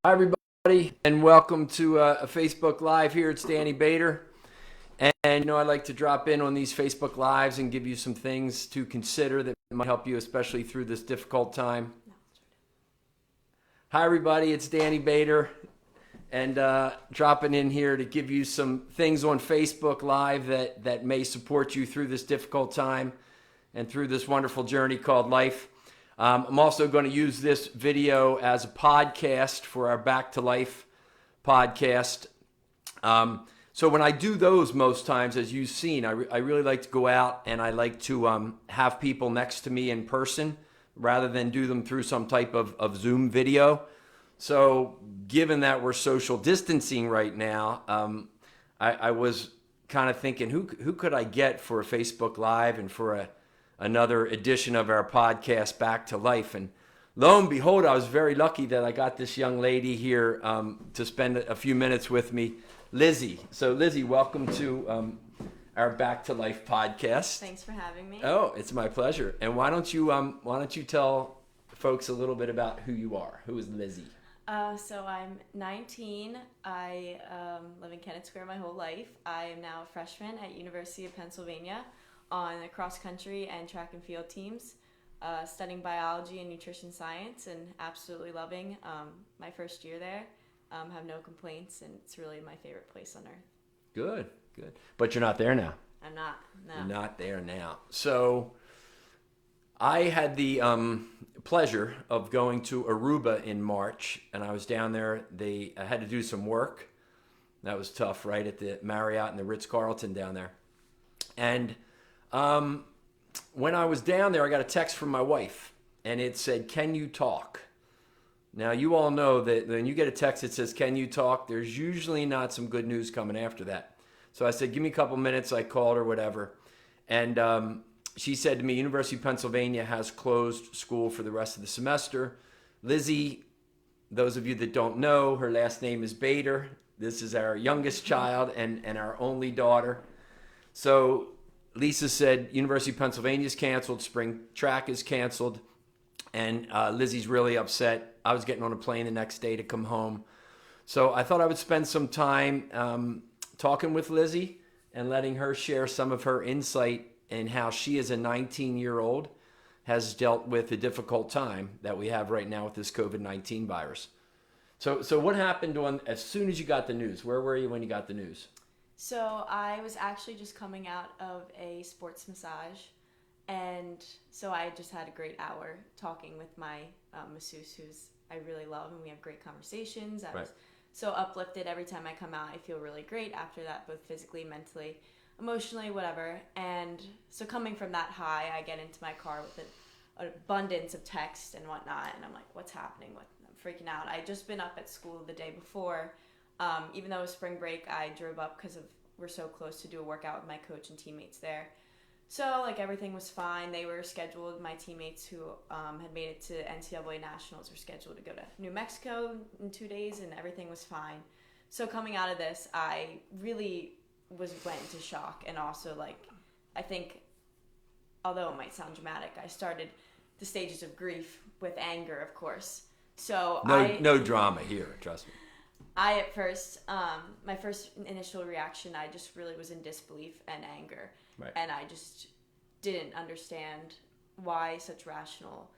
Hi, everybody, and welcome to a Facebook Live here. It's Danny Bader. And I like to drop in on these Facebook Lives and give you some things to consider that might help you, especially through this difficult time. Hi, everybody, it's Danny Bader, and dropping in here to give you some things on Facebook Live that may support you through this difficult time and through this wonderful journey called life. I'm also going to use this video as a podcast for our Back to Life podcast. So when I do those most times, as you've seen, I really like to go out and I like to have people next to me in person rather than do them through some type of Zoom video. So given that we're social distancing right now, I was kind of thinking, who could I get for a Facebook Live and for another edition of our podcast, Back to Life? And lo and behold, I was very lucky that I got this young lady here to spend a few minutes with me, Lizzy. So Lizzy, welcome to our Back to Life podcast. Thanks for having me. Oh, it's my pleasure. And why don't you tell folks a little bit about who you are? Who is Lizzy? So I'm 19. I live in Kennett Square my whole life. I am now a freshman at University of Pennsylvania on the cross country and track and field teams, studying biology and nutrition science, and absolutely loving my first year there. Have no complaints, and it's really my favorite place on earth. Good. But you're not there now. I'm not. No. You're not there now. So I had the pleasure of going to Aruba in March, and I was down there. I had to do some work. That was tough, right, at the Marriott and the Ritz-Carlton down there. And when I was down there, I got a text from my wife, and it said, "Can you talk?" Now, you all know that when you get a text that says, "Can you talk?" there's usually not some good news coming after that. So I said, "Give me a couple minutes." I called her, whatever. And she said to me, "University of Pennsylvania has closed school for the rest of the semester. Lizzy," those of you that don't know, her last name is Bader. This is our youngest child and our only daughter. So Lisa said, "University of Pennsylvania is canceled. Spring track is canceled." And Lizzy's really upset. I was getting on a plane the next day to come home. So I thought I would spend some time talking with Lizzy and letting her share some of her insight in how she, as a 19-year-old, has dealt with the difficult time that we have right now with this COVID-19 virus. So what happened as soon as you got the news? Where were you when you got the news? So I was actually just coming out of a sports massage, and so I just had a great hour talking with my masseuse, who's I really love, and we have great conversations. I was so uplifted every time I come out. I feel really great after that, both physically, mentally, emotionally, whatever. And so coming from that high, I get into my car with an abundance of text and whatnot, and I'm like, what's happening? I'm freaking out. I'd just been up at school the day before. Even though it was spring break, I drove up because we're so close to do a workout with my coach and teammates there. So, everything was fine. They were scheduled. My teammates who had made it to NCAA Nationals were scheduled to go to New Mexico in 2 days, and everything was fine. So, coming out of this, I really went into shock. And also, I think, although it might sound dramatic, I started the stages of grief with anger, of course. So No drama here, trust me. At first, my first initial reaction, I just really was in disbelief and anger. Right. And I just didn't understand why such rational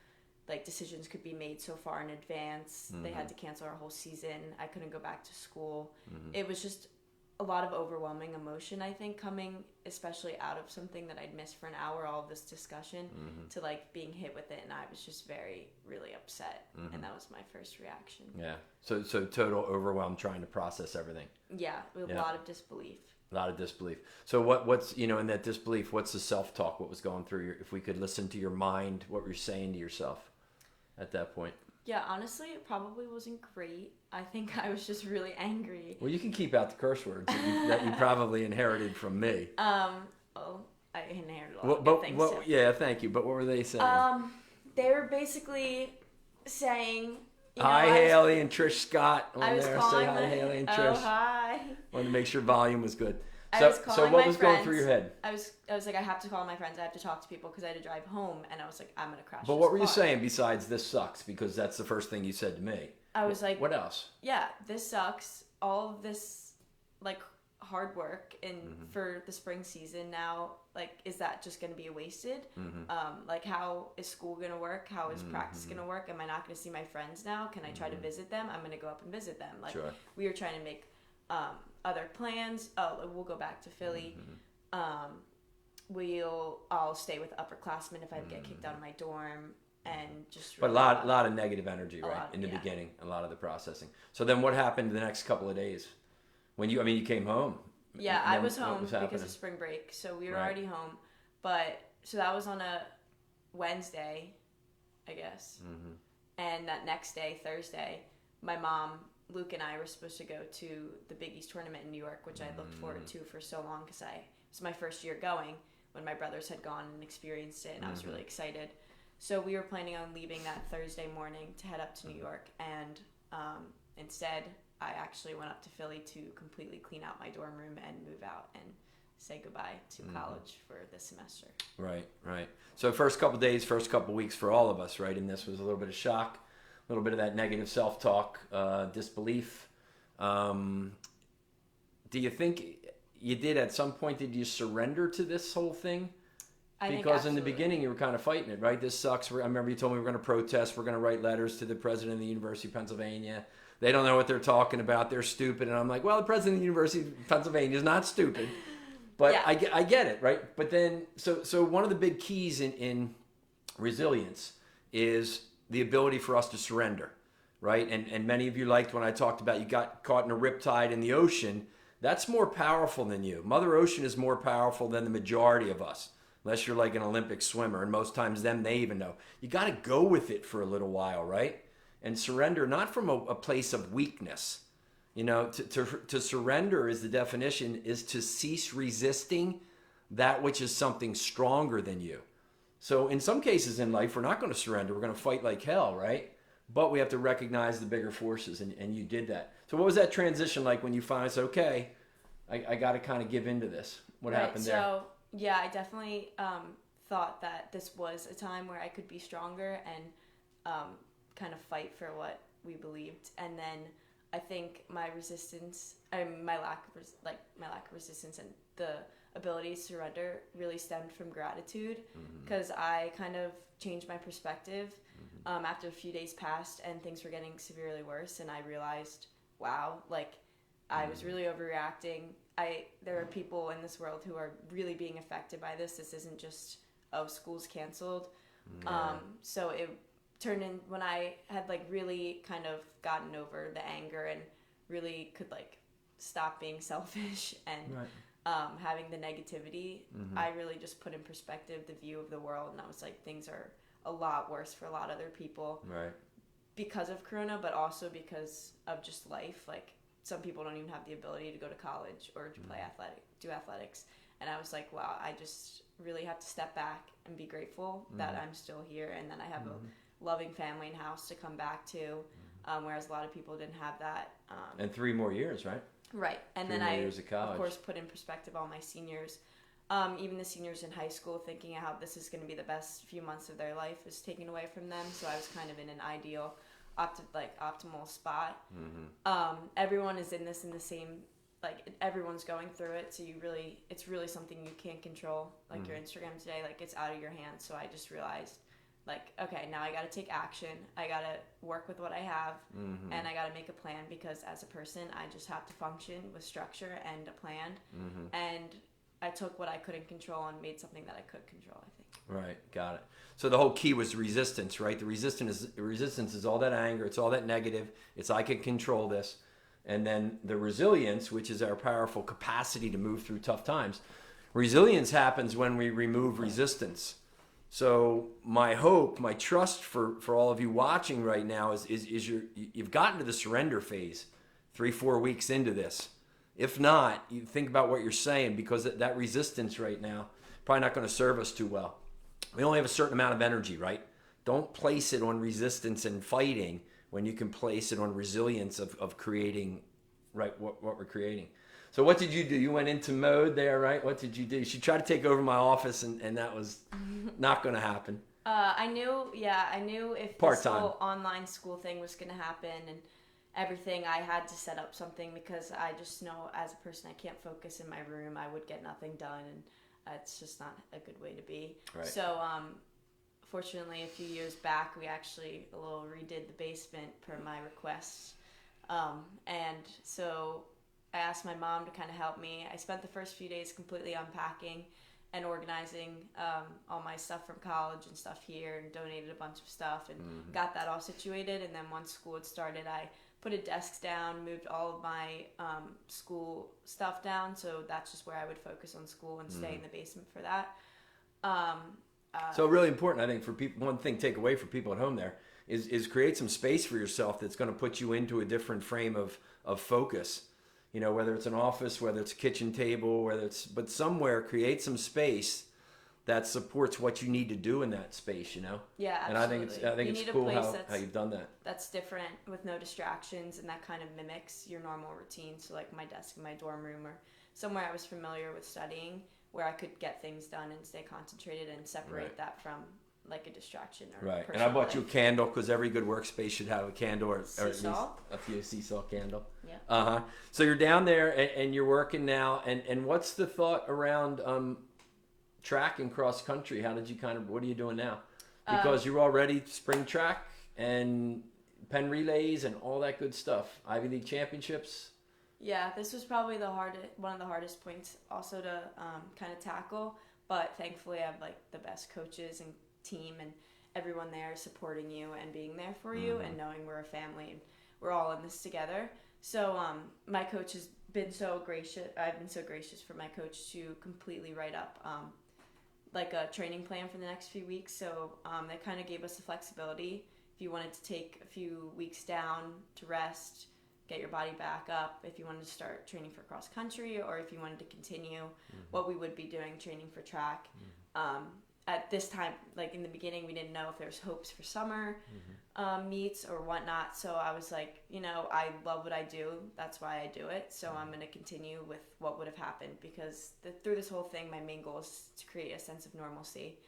decisions could be made so far in advance. Mm-hmm. They had to cancel our whole season. I couldn't go back to school. Mm-hmm. It was just a lot of overwhelming emotion, I think, coming especially out of something that I'd missed for an hour, all of this discussion, mm-hmm. to being hit with it. And I was just really upset. Mm-hmm. And that was my first reaction. Yeah. So total overwhelm trying to process everything. Yeah. With a lot of disbelief. A lot of disbelief. So what's in that disbelief, what's the self-talk? What was going through if we could listen to your mind, what were you saying to yourself at that point? Yeah, honestly, it probably wasn't great. I think I was just really angry. Well, you can keep out the curse words that you probably inherited from me. Well, I inherited a lot of good things too. Yeah, thank you. But what were they saying? They were basically saying, hi, Haley and Trish Scott on I was there. calling Say hi, Haley and Trish. Oh, hi. Wanted to make sure volume was good. I was calling what my was friends. going through your head? I was like, I have to call my friends. I have to talk to people because I had to drive home, and I was like, I'm gonna crash. But this what were you car. saying besides "this sucks"? Because that's the first thing you said to me. I was like, what else? yeah, this sucks. All of this, like, hard work for the spring season now, like, is that just going to be wasted? Like, how is school going to work? How is practice going to work? Am I not going to see my friends now? Can I try to visit them? I'm going to go up and visit them. Like, Sure. we were trying to make other plans. Oh, we'll go back to Philly. I'll stay with upperclassmen if I get kicked out of my dorm, and just But really a lot of negative energy, right? lot, In the yeah. beginning, a lot of the processing. So then what happened the next couple of days? When you came home. Yeah, And I then was what home was because happening? of spring break, so we were Right. already home. But so that was on a Wednesday, I guess. And that next day, Thursday, my mom, Luke, and I were supposed to go to the Big East tournament in New York, which I looked forward to for so long because it was my first year going when my brothers had gone and experienced it, and I was really excited. So we were planning on leaving that Thursday morning to head up to New York, and instead I actually went up to Philly to completely clean out my dorm room and move out and say goodbye to college for this semester. Right. So first couple days, first couple weeks for all of us, right? And this was a little bit of shock, a little bit of that negative self-talk, disbelief. Do you think you did at some point, did you surrender to this whole thing? I think Because in the absolutely. beginning you were kind of fighting it, right? This sucks. I remember you told me we were going to protest. We're going to write letters to the president of the University of Pennsylvania. They don't know what they're talking about. They're stupid. And I'm like, well, the president of the University of Pennsylvania is not stupid. But Yeah. I get it, right? But then, so one of the big keys in resilience is the ability for us to surrender, right? And many of you liked when I talked about you got caught in a riptide in the ocean. That's more powerful than you. Mother Ocean is more powerful than the majority of us, unless you're like an Olympic swimmer. And most times they even know. You got to go with it for a little while, right? And surrender, not from a place of weakness. To surrender is the definition, is to cease resisting that which is something stronger than you. So in some cases in life, we're not going to surrender. We're going to fight like hell, right? But we have to recognize the bigger forces, and you did that. So what was that transition like when you finally said, okay, I got to kind of give into this? What happened there? So, yeah, I definitely thought that this was a time where I could be stronger and kind of fight for what we believed. And then I think my resistance, my lack of resistance and the ability to surrender really stemmed from gratitude, because I kind of changed my perspective after a few days passed and things were getting severely worse, and I realized, wow, like I was really overreacting. There are people in this world who are really being affected by this. This isn't just, oh, school's canceled. So it turned in when I had like really kind of gotten over the anger and really could like stop being selfish and having the negativity. I really just put in perspective the view of the world, and I was like, things are a lot worse for a lot of other people because of Corona, but also because of just life. Like some people don't even have the ability to go to college or to do athletics. And I was like, wow, I just really have to step back and be grateful that I'm still here and that I have a loving family and house to come back to, whereas a lot of people didn't have that. And 3 more years, right? Right. And 3 then more I, years of college. of course, put in perspective all my seniors. Even the seniors in high school, thinking how this is going to be the best few months of their life is taken away from them. So I was kind of in an ideal, optimal spot. Everyone is in the same, like everyone's going through it. So it's really something you can't control. Like your Instagram today, like it's out of your hands. So I just realized, like, okay, now I got to take action. I got to work with what I have, and I got to make a plan, because as a person, I just have to function with structure and a plan. And I took what I couldn't control and made something that I could control, I think. Right, got it. So the whole key was resistance, right? The resistance is all that anger, it's all that negative, it's I can control this. And then the resilience, which is our powerful capacity to move through tough times. Resilience happens when we remove resistance. So my hope, my trust for all of you watching right now is you've gotten to the surrender phase 3-4 weeks into this. If not, you think about what you're saying, because that resistance right now probably not going to serve us too well. We only have a certain amount of energy, right? Don't place it on resistance and fighting when you can place it on resilience of creating, right, what we're creating. So what did you do? You went into mode there, right? What did you do? She tried to take over my office, and that was not going to happen. I knew if this Part-time. whole online school thing was going to happen and everything, I had to set up something because I just know as a person I can't focus in my room. I would get nothing done, and it's just not a good way to be. Right. So, fortunately, a few years back, we actually a little redid the basement per my requests. And so I asked my mom to kind of help me. I spent the first few days completely unpacking and organizing all my stuff from college and stuff here, and donated a bunch of stuff and got that all situated. And then once school had started, I put a desk down, moved all of my school stuff down, so that's just where I would focus on school and stay in the basement for that. So really important, I think, for people. One thing take away for people at home there is create some space for yourself that's going to put you into a different frame of focus. You know, whether it's an office, whether it's a kitchen table, but somewhere create some space that supports what you need to do in that space. You know. Yeah, absolutely. And I think it's cool how you've done that. That's different with no distractions, and that kind of mimics your normal routine. So like my desk in my dorm room or somewhere I was familiar with studying, where I could get things done and stay concentrated and separate that from like a distraction or right. And I bought you a candle because every good workspace should have a candle or at least a few sea candle. Yeah. So you're down there and you're working now. And what's the thought around track and cross country? How did you what are you doing now? Because you're already spring track and pen relays and all that good stuff. Ivy League championships. Yeah, this was probably one of the hardest points also to kind of tackle. But thankfully, I have like the best coaches and team, and everyone there supporting you and being there for you, and knowing we're a family and we're all in this together. So my coach has been so gracious. I've been so gracious for my coach to completely write up like a training plan for the next few weeks. So they kind of gave us the flexibility. If you wanted to take a few weeks down to rest, get your body back up, if you wanted to start training for cross country, or if you wanted to continue what we would be doing, training for track. At this time, like in the beginning, we didn't know if there's hopes for summer meets or whatnot. So I was like, you know, I love what I do. That's why I do it. So I'm going to continue with what would have happened, because through this whole thing, my main goal is to create a sense of normalcy.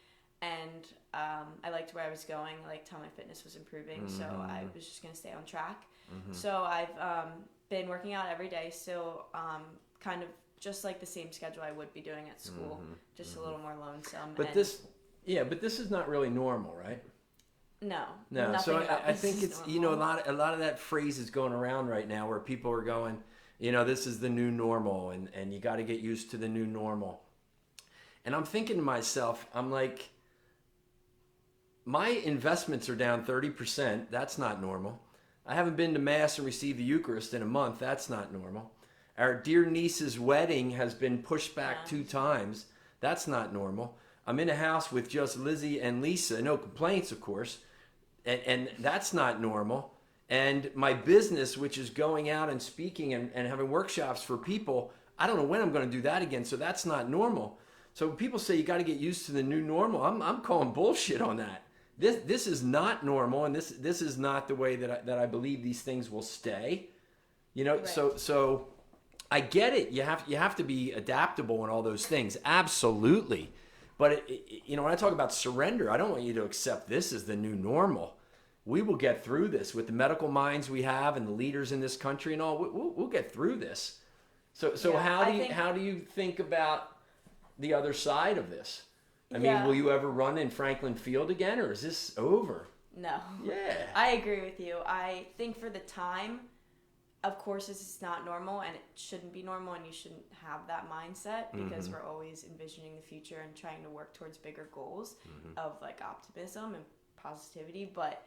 And I liked where I was going. I liked how my fitness was improving. So I was just going to stay on track. So I've been working out every day. So kind of just like the same schedule I would be doing at school, just a little more lonesome. But this is not really normal, right? No. So I think it's normal. You know, a lot of that phrase is going around right now where people are going, you know, this is the new normal, and you got to get used to the new normal. And I'm thinking to myself, I'm like, my investments are down 30%. That's not normal. I haven't been to Mass and received the Eucharist in a month. That's not normal. Our dear niece's wedding has been pushed back 2 times. That's not normal. I'm in a house with just Lizzy and Lisa. No complaints, of course. And that's not normal. And my business, which is going out and speaking and having workshops for people, I don't know when I'm going to do that again. So that's not normal. So when people say you got to get used to the new normal, I'm calling bullshit on that. This is not normal, and this is not the way that I believe these things will stay. You know, right. So I get it. You have to be adaptable and all those things. Absolutely. But you know, when I talk about surrender, I don't want you to accept this as the new normal. We will get through this with the medical minds we have and the leaders in this country and all. We'll get through this. So yeah, how do you think about the other side of this? I mean, will you ever run in Franklin Field again, or is this over? No. Yeah. I agree with you. I think for the time, of course, this is not normal, and it shouldn't be normal, and you shouldn't have that mindset, because we're always envisioning the future and trying to work towards bigger goals of like optimism and positivity. But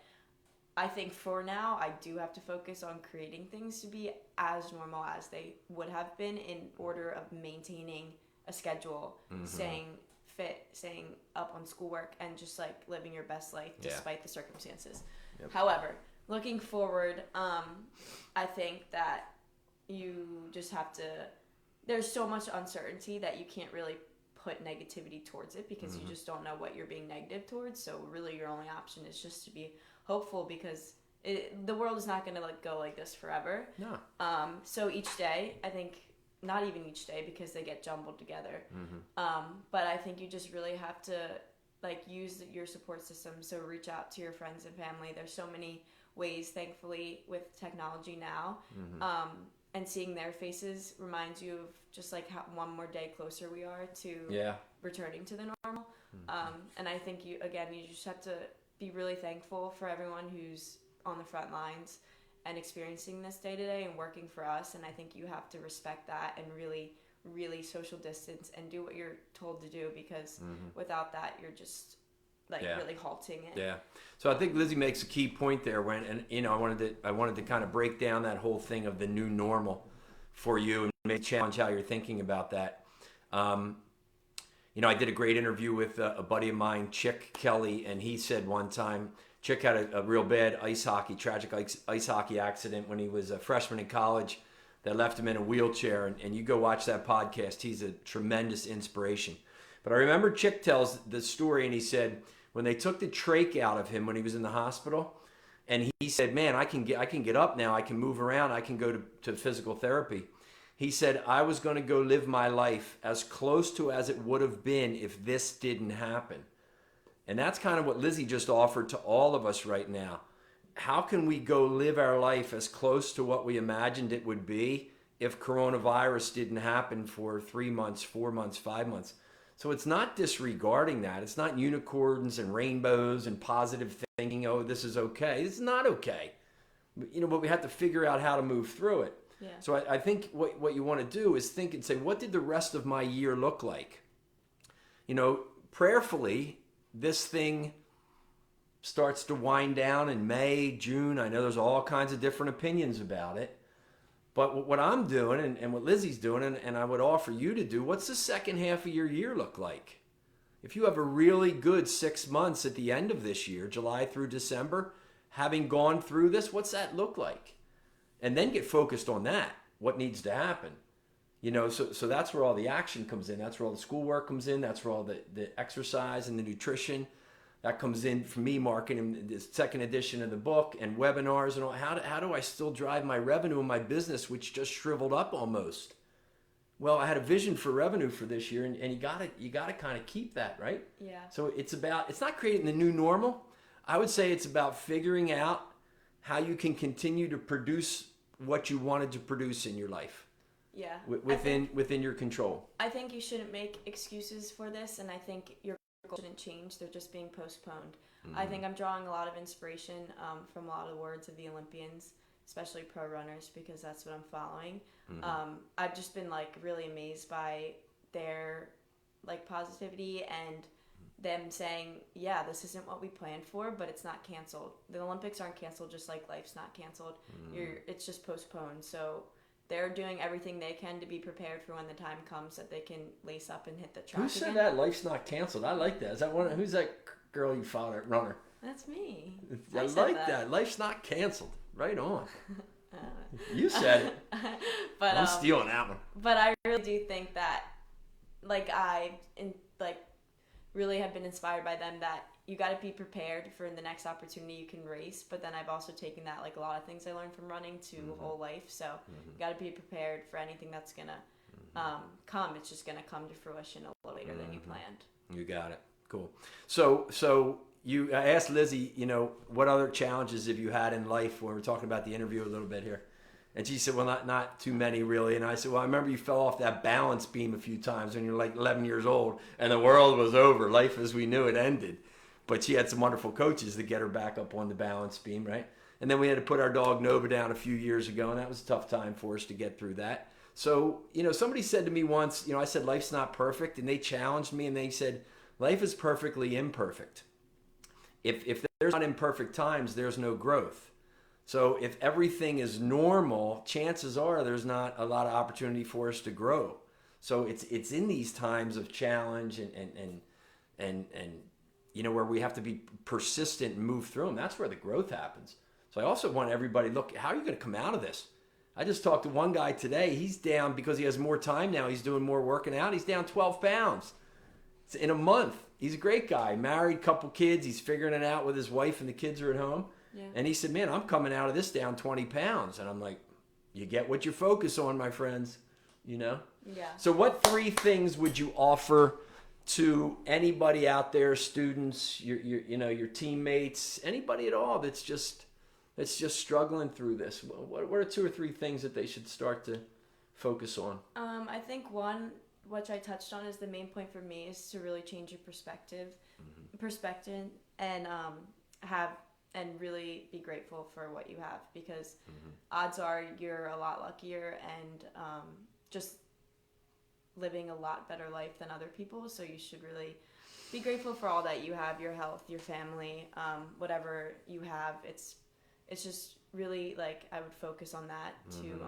I think for now, I do have to focus on creating things to be as normal as they would have been, in order of maintaining a schedule, staying fit, staying up on schoolwork, and just like living your best life despite the circumstances. Yep. However, looking forward, I think that you just have to, there's so much uncertainty that you can't really put negativity towards it, because you just don't know what you're being negative towards. So really your only option is just to be hopeful, because the world is not going to go like this forever. No. So each day, I think, not even each day, because they get jumbled together. But I think you just really have to like use your support system. So reach out to your friends and family. There's so many ways, thankfully, with technology now. And seeing their faces reminds you of just like how one more day closer we are to returning to the normal. And I think you just have to be really thankful for everyone who's on the front lines and experiencing this day to day and working for us. And I think you have to respect that and really, really social distance and do what you're told to do, because without that, you're just like really halting it. Yeah. So I think Lizzy makes a key point there I wanted to kind of break down that whole thing of the new normal for you and maybe challenge how you're thinking about that. I did a great interview with a buddy of mine, Chick Kelly, and he said one time, Chick had a real bad tragic ice hockey accident when he was a freshman in college that left him in a wheelchair. And you go watch that podcast. He's a tremendous inspiration. But I remember Chick tells the story, and he said when they took the trach out of him when he was in the hospital, and he said, man, I can get up now. I can move around. I can go to physical therapy. He said, I was going to go live my life as close to as it would have been if this didn't happen. And that's kind of what Lizzy just offered to all of us right now. How can we go live our life as close to what we imagined it would be if coronavirus didn't happen for 3 months, 4 months, 5 months? So it's not disregarding that. It's not unicorns and rainbows and positive thinking, oh, this is okay. It's not okay. But we have to figure out how to move through it. Yeah. So I think what you want to do is think and say, what did the rest of my year look like? Prayerfully, this thing starts to wind down in May, June. I know there's all kinds of different opinions about it. But what I'm doing and what Lizzy's doing, and I would offer you to do, what's the second half of your year look like? If you have a really good 6 months at the end of this year, July through December, having gone through this, what's that look like? And then get focused on that, what needs to happen. So that's where all the action comes in. That's where all the schoolwork comes in. That's where all the exercise and the nutrition. That comes in for me, marketing the second edition of the book and webinars and all. How do I still drive my revenue in my business, which just shriveled up almost? Well, I had a vision for revenue for this year, and you gotta kind of keep that, right? Yeah. So it's not creating the new normal. I would say it's about figuring out how you can continue to produce what you wanted to produce in your life. Yeah. Within your control. I think you shouldn't make excuses for this, and I think your goals shouldn't change. They're just being postponed. I think I'm drawing a lot of inspiration from a lot of the words of the Olympians, especially pro runners, because that's what I'm following. I've just been really amazed by their positivity and them saying, yeah, this isn't what we planned for, but it's not canceled. The Olympics aren't canceled, just like life's not canceled. It's just postponed. So they're doing everything they can to be prepared for when the time comes that they can lace up and hit the track. Who said that? Life's not canceled. I like that. Is that one? Who's that girl you follow, that runner? That's me. I like that. Life's not canceled. Right on. You said it. But I'm stealing that one. But I really do think that, really have been inspired by them, that you got to be prepared for the next opportunity you can race. But then I've also taken that, a lot of things I learned from running to whole life. So you got to be prepared for anything that's going to come. It's just going to come to fruition a little later than you planned. You got it. Cool. So I asked Lizzy, what other challenges have you had in life when we're talking about the interview a little bit here? And she said, well, not too many, really. And I said, well, I remember you fell off that balance beam a few times when you were 11 years old, and the world was over. Life as we knew it ended. But she had some wonderful coaches to get her back up on the balance beam, right? And then we had to put our dog Nova down a few years ago, and that was a tough time for us to get through that. So, somebody said to me once, I said, life's not perfect, and they challenged me, and they said, life is perfectly imperfect. If there's not imperfect times, there's no growth. So if everything is normal, chances are there's not a lot of opportunity for us to grow. So it's in these times of challenge and where we have to be persistent and move through them. That's where the growth happens. So I also want everybody, look, how are you going to come out of this? I just talked to one guy today. He's down because he has more time now. He's doing more working out. He's down 12 pounds. It's in a month. He's a great guy, married, couple kids. He's figuring it out with his wife, and the kids are at home. Yeah. And he said, man, I'm coming out of this down 20 pounds. And I'm like, you get what you focus on, my friends, Yeah. So what 3 things would you offer to anybody out there, students, your teammates, anybody at all that's just struggling through this? What are 2 or 3 things that they should start to focus on? I think one, which I touched on, is the main point for me is to really change your perspective, and have and really be grateful for what you have, because odds are you're a lot luckier and just living a lot better life than other people. So you should really be grateful for all that you have, your health, your family, whatever you have. It's just really like I would focus on that to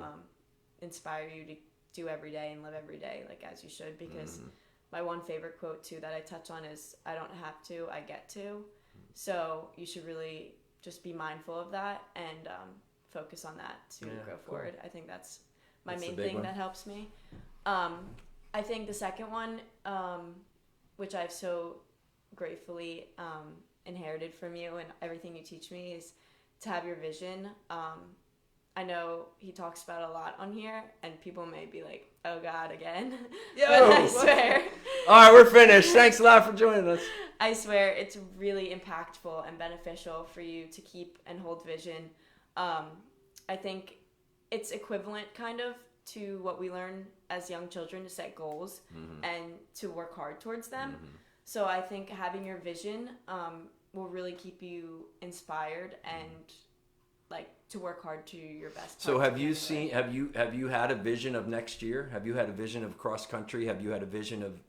inspire you to do every day and live every day like as you should, because my one favorite quote too that I touch on is, I don't have to, I get to. So you should really just be mindful of that and focus on that to go forward. I think that's my main thing that helps me. I think the second one, which I've so gratefully inherited from you and everything you teach me, is to have your vision. I know he talks about it a lot on here, and people may be like, oh God, again. Yo, but I swear. All right, we're finished. Thanks a lot for joining us. I swear it's really impactful and beneficial for you to keep and hold vision. I think it's equivalent kind of to what we learn as young children, to set goals and to work hard towards them. So I think having your vision will really keep you inspired and like to work hard to your best. So have you had a vision of next year? Have you had a vision of cross country? Have you had a vision of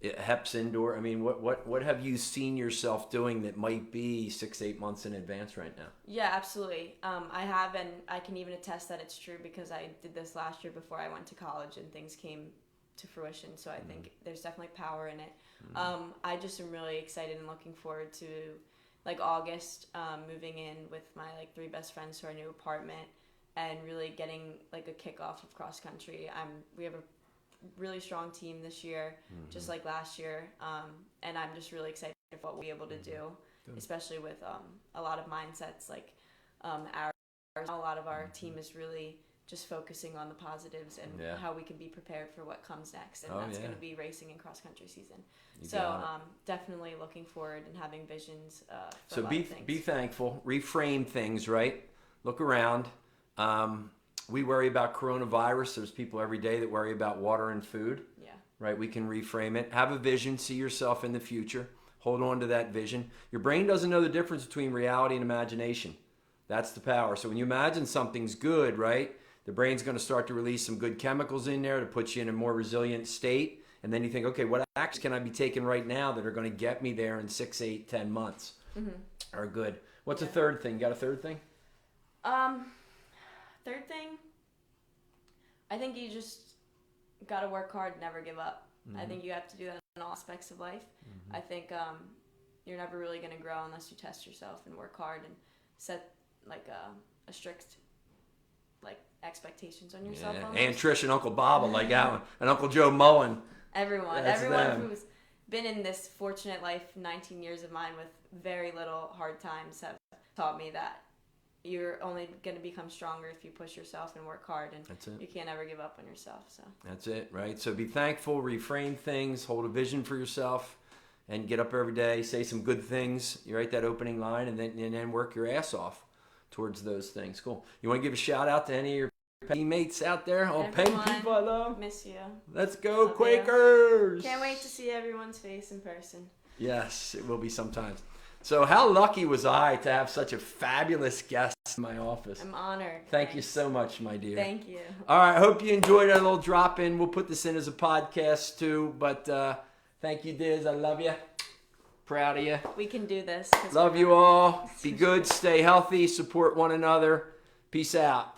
HEPS indoor? I mean, what have you seen yourself doing that might be 6-8 months in advance right now? Yeah, absolutely. I have, and I can even attest that it's true because I did this last year before I went to college and things came to fruition. So I think there's definitely power in it. I just am really excited and looking forward to like August, moving in with my like 3 best friends to our new apartment and really getting like a kickoff of cross country. We have a really strong team this year, just like last year, and I'm just really excited for what we'll be able to do, especially with a lot of mindsets like a lot of our team is really just focusing on the positives and how we can be prepared for what comes next, and that's going to be racing and cross country season. So definitely looking forward and having visions for a lot of things. Be thankful, reframe things, right? Look around. We worry about coronavirus. There's people every day that worry about water and food. Yeah. Right? We can reframe it. Have a vision. See yourself in the future. Hold on to that vision. Your brain doesn't know the difference between reality and imagination. That's the power. So when you imagine something's good, right, the brain's going to start to release some good chemicals in there to put you in a more resilient state. And then you think, okay, what actions can I be taking right now that are going to get me there in 6, 8, 10 months? Are good. What's a third thing? Got a third thing? Third thing, I think you just got to work hard, never give up. I think you have to do that in all aspects of life. I think you're never really going to grow unless you test yourself and work hard and set like a strict like expectations on yourself. And Trish and Uncle Bob like that one, and Uncle Joe Mullen. Everyone who's been in this fortunate life, 19 years of mine with very little hard times, have taught me that you're only going to become stronger if you push yourself and work hard, and that's it. You can't ever give up on yourself. So that's it, right? So be thankful, reframe things, hold a vision for yourself, and get up every day, say some good things. You write that opening line, and then work your ass off towards those things. Cool. You want to give a shout out to any of your teammates out there? Oh, Penn people I love. Miss you. Let's go, love Quakers. You. Can't wait to see everyone's face in person. Yes, it will be sometimes. So how lucky was I to have such a fabulous guest in my office? I'm honored. Thank you so much, my dear. Thank you. All right, I hope you enjoyed our little drop-in. We'll put this in as a podcast too, but thank you, Diz. I love you. Proud of you. We can do this. Love you all. Be good. Stay healthy. Support one another. Peace out.